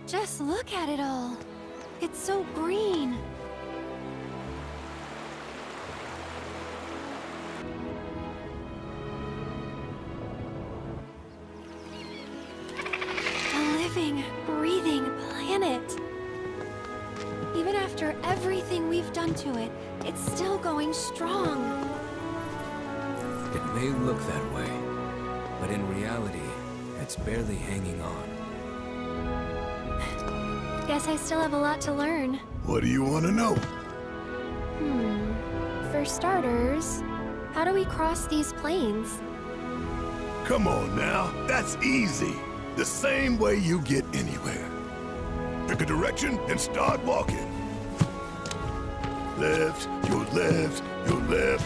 Just look at it all. It's so green. A living, breathing planet. Even after everything we've done to it, it's still going strong. It may look that way, but in reality, it's barely hanging on. Guess I still have a lot to learn. What do you want to know? For starters, how do we cross these plains? Come on now, that's easy. The same way you get anywhere. Pick a direction and start walking. Left, your left,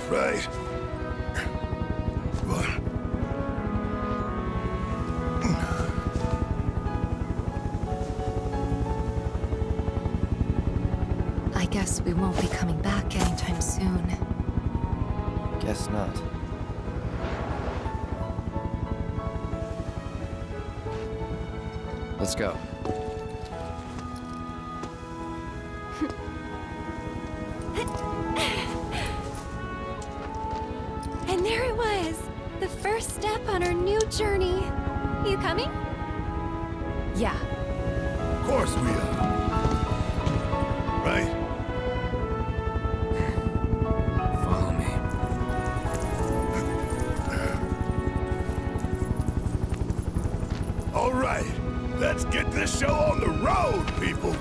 right. What? I guess we won't be coming back anytime soon. Guess not. Let's go. And there it was! The first step on our new journey. You coming? Yeah. Of course we are. Right? Follow me. All right, let's get this show on the road, people.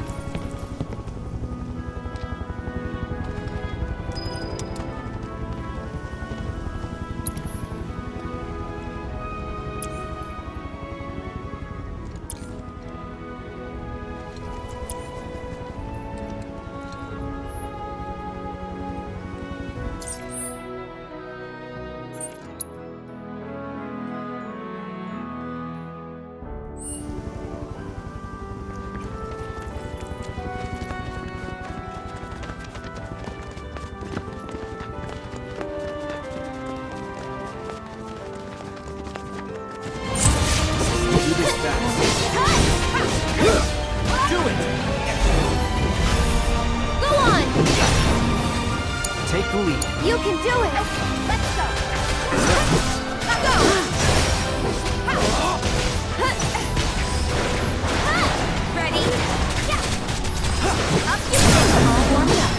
Take the lead. You can do it! Let's go! Go! Ready? Yeah! Up you go! All warmed up.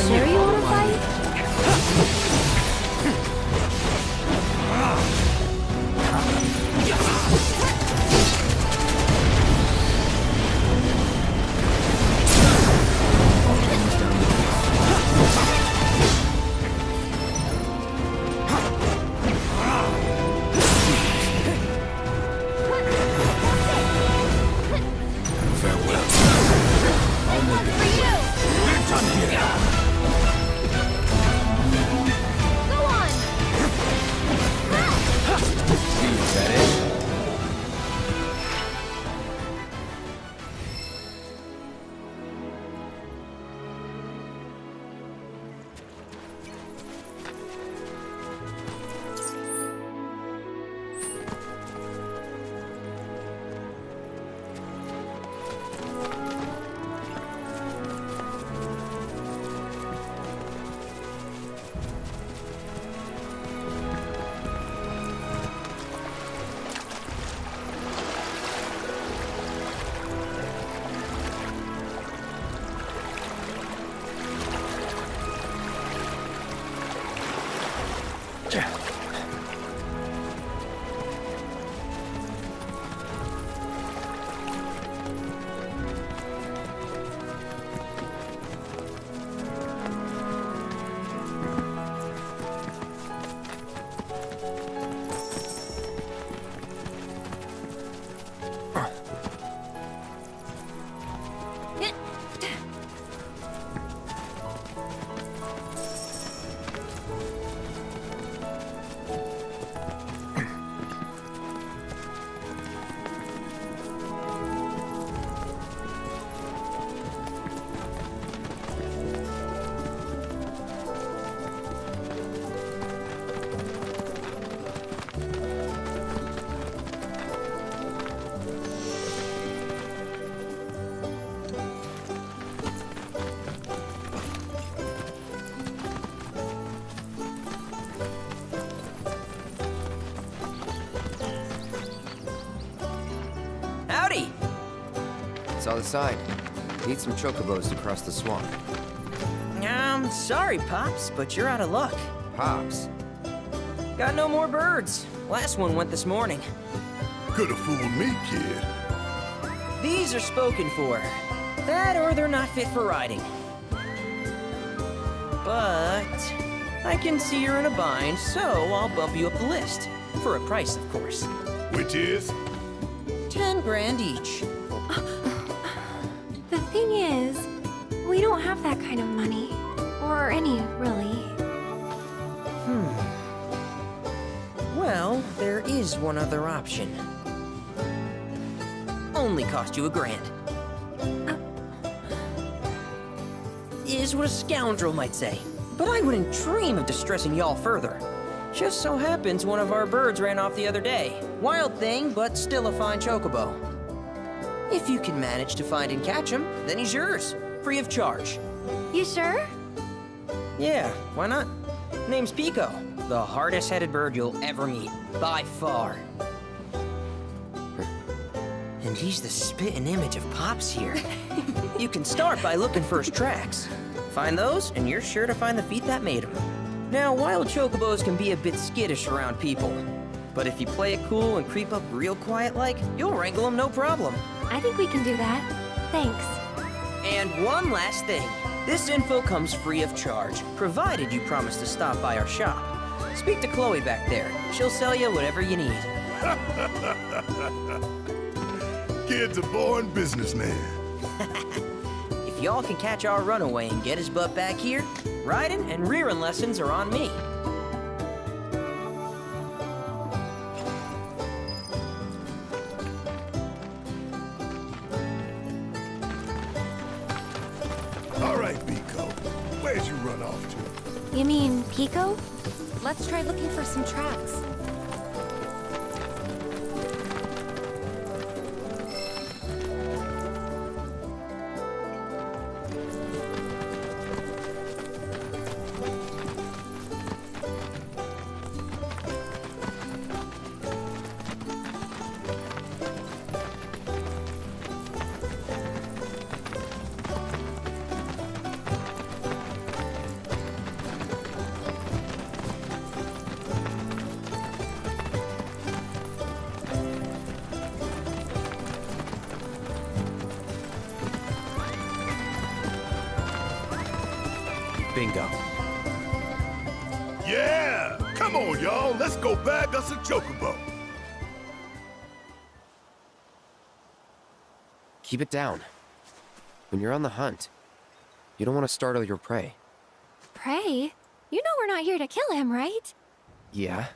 sure you want to fight? Farewell. I'll make it. We're done here. Go on! Is that it? Howdy! Saw the sign. Need some chocobos to cross the swamp. Sorry, Pops, but you're out of luck. Pops. Got no more birds. Last one went this morning. Could have fooled me, kid. These are spoken for. That or they're not fit for riding. But I can see you're in a bind, so I'll bump you up the list. For a price, of course. Which is? 10 grand each. The thing is, we don't have that kind of money. Or any, really. Well, there is one other option. Only cost you $1,000. Is what a scoundrel might say. But I wouldn't dream of distressing y'all further. Just so happens one of our birds ran off the other day. Wild thing, but still a fine chocobo. If you can manage to find and catch him, then he's yours. Free of charge. You sure? Yeah, why not? Name's Pico. The hardest-headed bird you'll ever meet. By far. And he's the spitting image of Pops here. You can start by looking for his tracks. Find those, and you're sure to find the feet that made him. Now, wild chocobos can be a bit skittish around people. But if you play it cool and creep up real quiet-like, you'll wrangle them no problem. I think we can do that. Thanks. And one last thing. This info comes free of charge, provided you promise to stop by our shop. Speak to Chloe back there. She'll sell you whatever you need. Kid's a born businessman. If y'all can catch our runaway and get his butt back here, riding and rearing lessons are on me. All right, Pico. Where'd you run off to? You mean Pico? Let's try looking for some tracks. on, y'all. Let's go bag us a chocobo. Keep it down. When you're on the hunt, you don't want to startle your prey. Prey? You know we're not here to kill him, right? Yeah?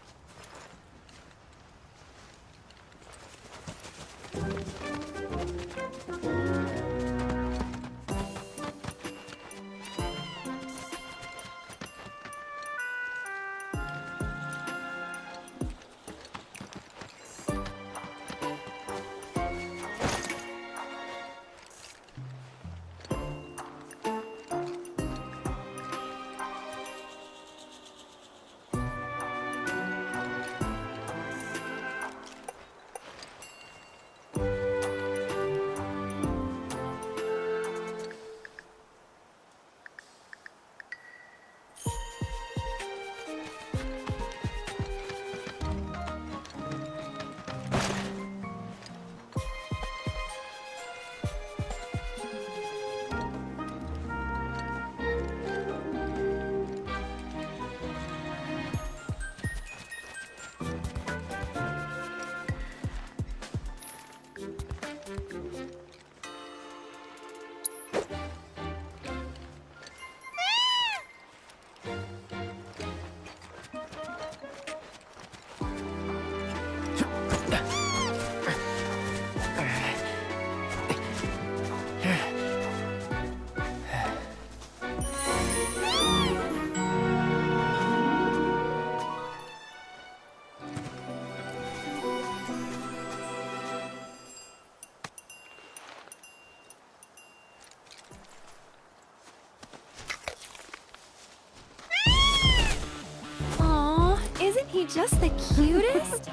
Aw, isn't he just the cutest?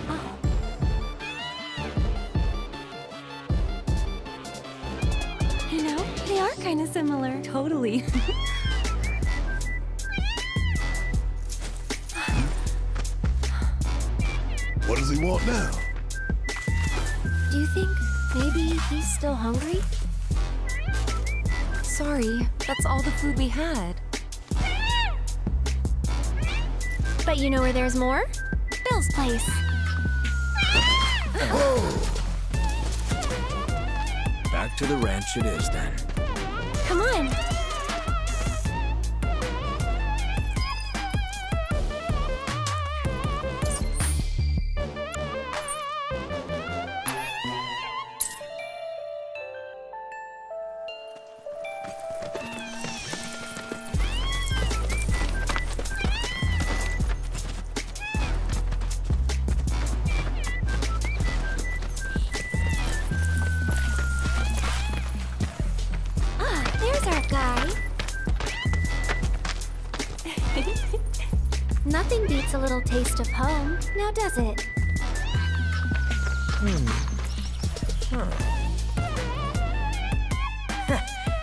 Oh. You know, they are kind of similar. Totally. What does he want now? Do you think maybe he's still hungry? Sorry, that's all the food we had. But you know where there's more? Bill's place. Back to the ranch it is then. Come on. There's our guy. Nothing beats a little taste of home, now does it?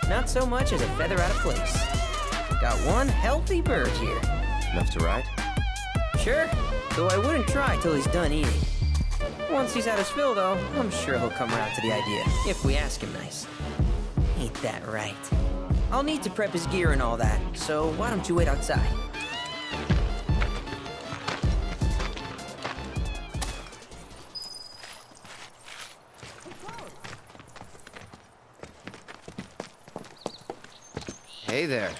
Not so much as a feather out of place. Got one healthy bird here. Enough to ride? Sure, though I wouldn't try till he's done eating. Once he's had his fill, though, I'm sure he'll come around to the idea, if we ask him nice. Ain't that right? I'll need to prep his gear and all that, so why don't you wait outside? Hey there.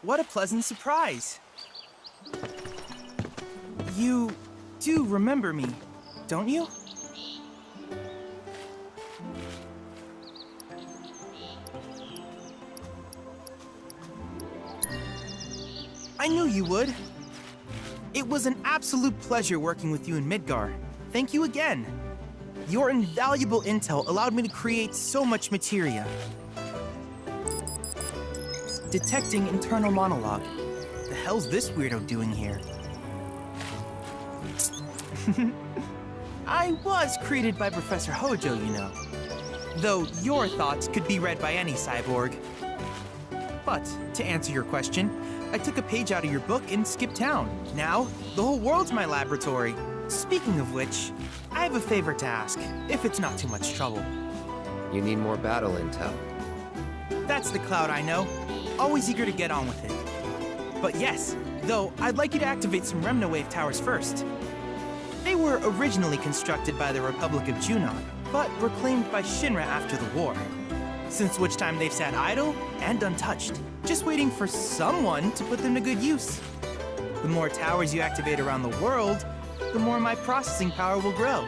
What a pleasant surprise. You do remember me, don't you? I knew you would. It was an absolute pleasure working with you in Midgar. Thank you again. Your invaluable intel allowed me to create so much materia. Detecting internal monologue. The hell's this weirdo doing here? I was created by Professor Hojo, you know. Though your thoughts could be read by any cyborg. But, to answer your question, I took a page out of your book and skipped town. Now, the whole world's my laboratory. Speaking of which, I have a favor to ask, if it's not too much trouble. You need more battle intel. That's the Cloud I know. Always eager to get on with it. But yes, Though, I'd like you to activate some Remna Wave towers first. They were originally constructed by the Republic of Junon, but were claimed by Shinra after the war. Since which time they've sat idle and untouched, just waiting for someone to put them to good use. The more towers you activate around the world, the more my processing power will grow.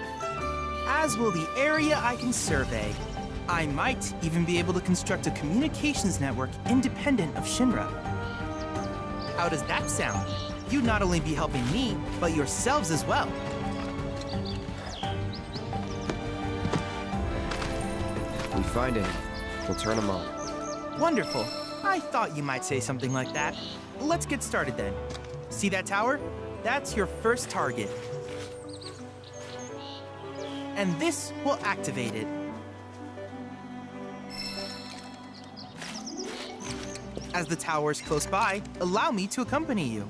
As will the area I can survey. I might even be able to construct a communications network independent of Shinra. How does that sound? You'd not only be helping me, but yourselves as well. If we find any, we'll turn them on. Wonderful. I thought you might say something like that. Let's get started then. See that tower? That's your first target. And this will activate it. As the tower is close by, allow me to accompany you.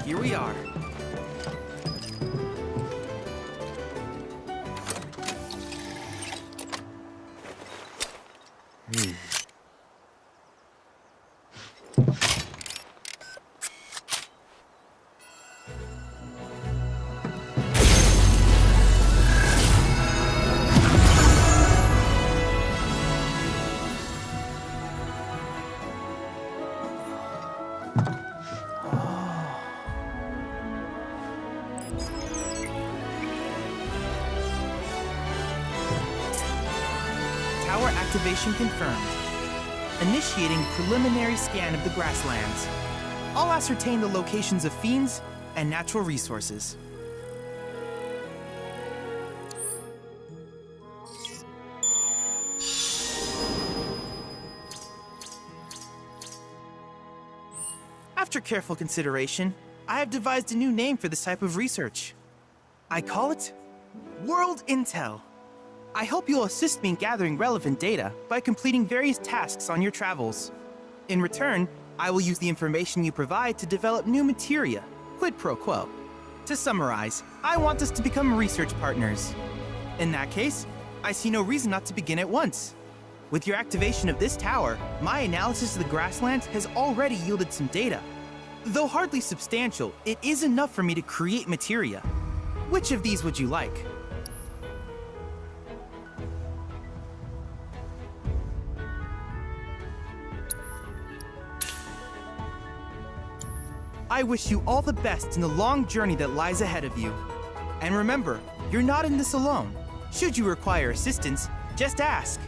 Here we are. Tower activation confirmed. Initiating preliminary scan of the grasslands. I'll ascertain the locations of fiends and natural resources. After careful consideration, I have devised a new name for this type of research. I call it World Intel. I hope you'll assist me in gathering relevant data by completing various tasks on your travels. In return, I will use the information you provide to develop new materia, quid pro quo. To summarize, I want us to become research partners. In that case, I see no reason not to begin at once. With your activation of this tower, my analysis of the grasslands has already yielded some data. Though hardly substantial, it is enough for me to create materia. Which of these would you like? I wish you all the best in the long journey that lies ahead of you. And remember, you're not in this alone. Should you require assistance, just ask.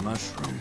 Mushroom.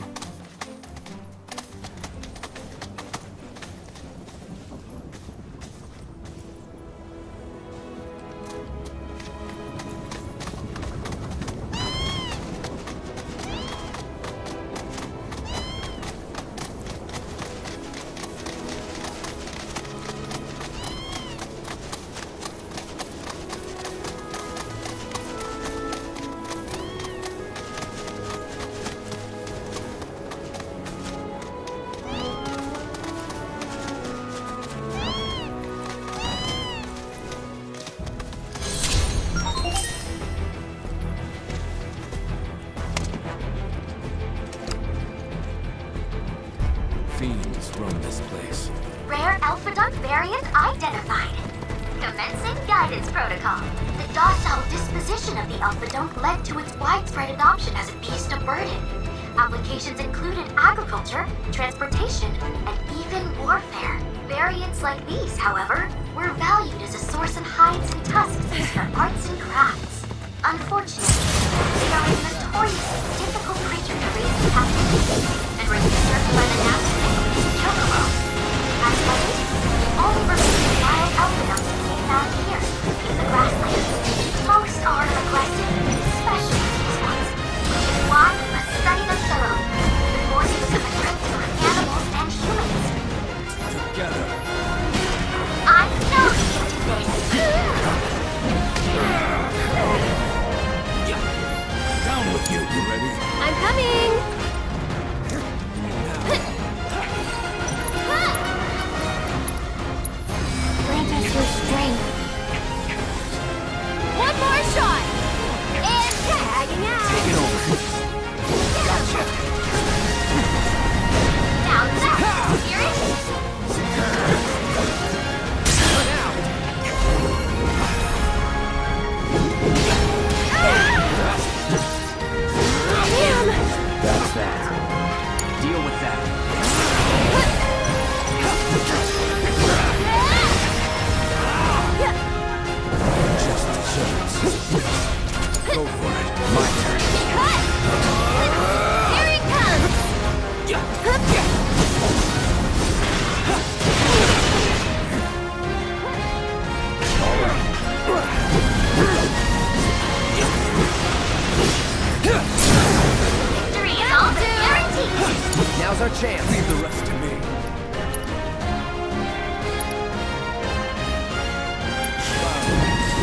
Alpha Dunk variant identified. Commencing guidance protocol. The docile disposition of the Alpha Dunk led to its widespread adoption as a beast of burden. Applications included agriculture, transportation, and even warfare. Variants like these, however, were valued as a source of hides and tusks used for arts and crafts. Unfortunately, they are a notoriously difficult creature to raise in captivity, and were usurped by the now ubiquitous chocobo. As such, the only remaining wild alpha can be found here, in the grasslands. Most are aggressive, especially these ones, which is why we must study them thoroughly before they become a threat to animals and humans. Together. I know you can do this! Down with you. You ready? I'm coming! Grant us your strength. One more shot! And tagging out! Take it over. Gotcha. Now that's the spirit! That's that. Deal with that. Just a chance. Go for it. My turn. Here it comes! Victory is all but guaranteed! Now's our chance. Leave the rest to me.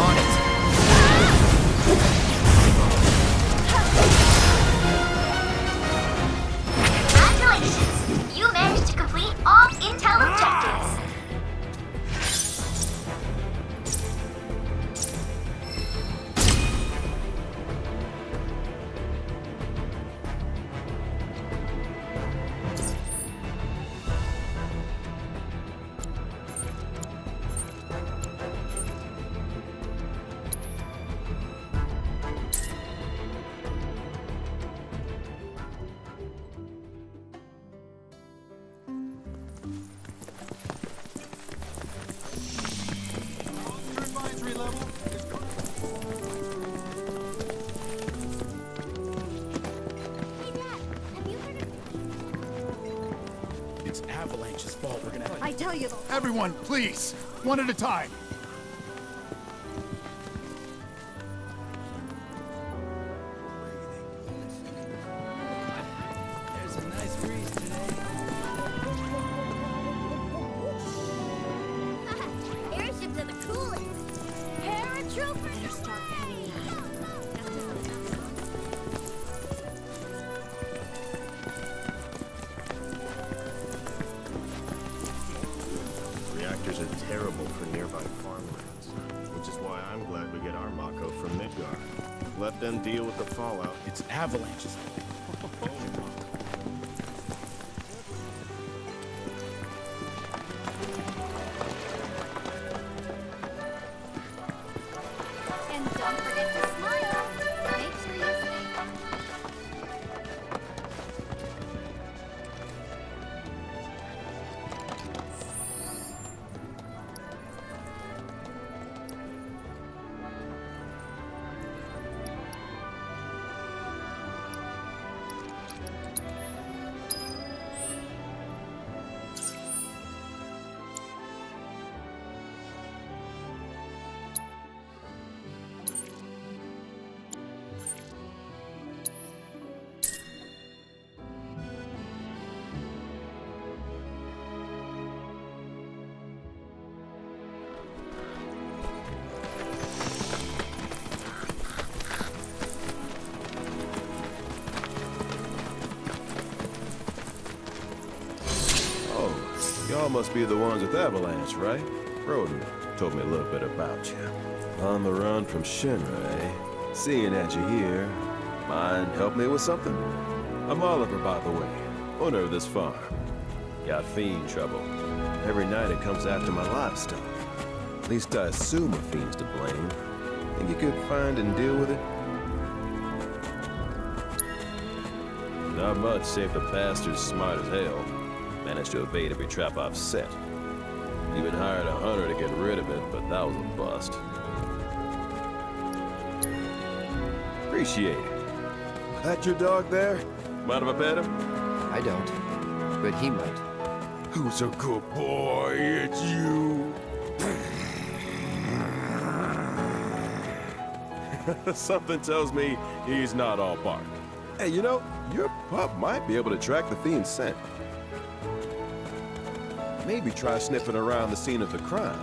On it. Congratulations! You managed to complete all intel objectives! It's Avalanche's fault. We're gonna have to... I tell you, Everyone, please! One at a time. There's a nice breeze today. airships are the coolest. Paratroopers! You start heading out. Reactors are terrible for nearby farmlands, which is why I'm glad we get our Mako from Midgar. Let them deal with the fallout. It's Avalanche's fault. And don't forget to smile. Make sure you stay. Y'all must be the ones with Avalanche, right? Roden told me a little bit about you. On the run from Shinra, eh? Seeing that you're here, mind help me with something? I'm Oliver, by the way, owner of this farm. Got fiend trouble. Every night it comes after my livestock. At least I assume a fiend's to blame. Think you could find and deal with it? Not much, save the bastard's smart as hell. Managed to evade every trap I've set. Even hired a hunter to get rid of it, but that was a bust. Appreciate it. That your dog there? Mind if I pet him? I don't, but he might. Who's a good boy? It's you. Something tells me he's not all bark. Hey, you know, your pup might be able to track the fiend's scent. Maybe try sniffing around the scene of the crime.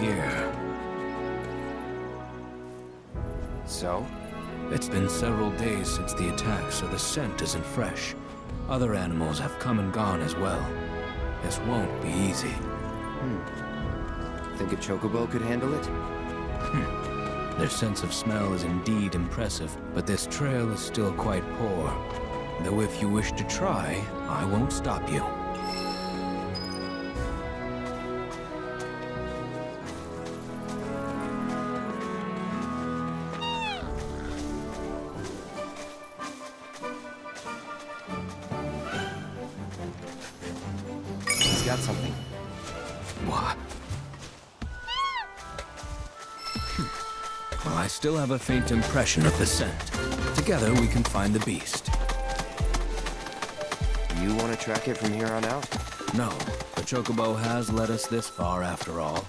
Here. So? It's been several days since the attack, so the scent isn't fresh. Other animals have come and gone as well. This won't be easy. Think a chocobo could handle it? Their sense of smell is indeed impressive, but this trail is still quite poor. Though if you wish to try, I won't stop you. He's got something. What? Well, I still have a faint impression of the scent. Together we can find the beast. You want to track it from here on out? No, the chocobo has led us this far after all.